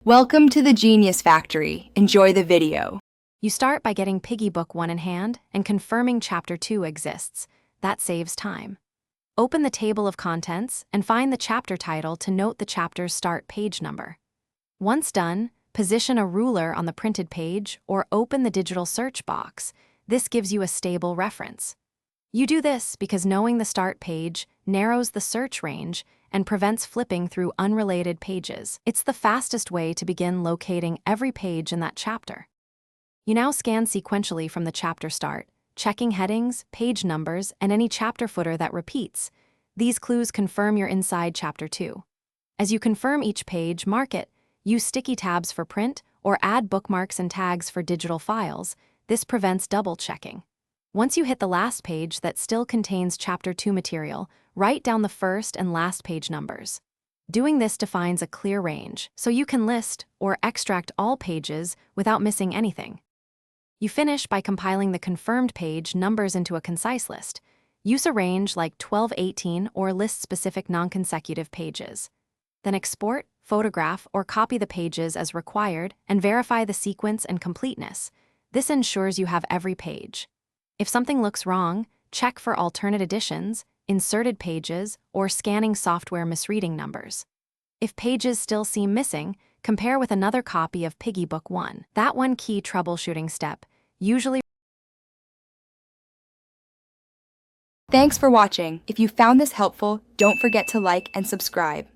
Welcome to the Genius Factory. Enjoy the video. You start by getting Piggy Book 1 in hand and confirming Chapter 2 exists. That saves time. Open the table of contents and find the chapter title to note the chapter's start page number. Once done, position a ruler on the printed page or open the digital search box. This gives you a stable reference. You do this because knowing the start page narrows the search range and prevents flipping through unrelated pages. It's the fastest way to begin locating every page in that chapter. You now scan sequentially from the chapter start, checking headings, page numbers, and any chapter footer that repeats. These clues confirm you're inside Chapter 2. As you confirm each page, mark it, use sticky tabs for print, or add bookmarks and tags for digital files. This prevents double-checking. Once you hit the last page that still contains Chapter 2 material, write down the first and last page numbers. Doing this defines a clear range, so you can list or extract all pages without missing anything. You finish by compiling the confirmed page numbers into a concise list. Use a range like 1218 or list specific non-consecutive pages. Then export, photograph, or copy the pages as required and verify the sequence and completeness. This ensures you have every page. If something looks wrong, check for alternate editions, inserted pages, or scanning software misreading numbers. If pages still seem missing, compare with another copy of Piggy Book 1. That one key troubleshooting step usually. Thanks for watching. If you found this helpful, don't forget to like and subscribe.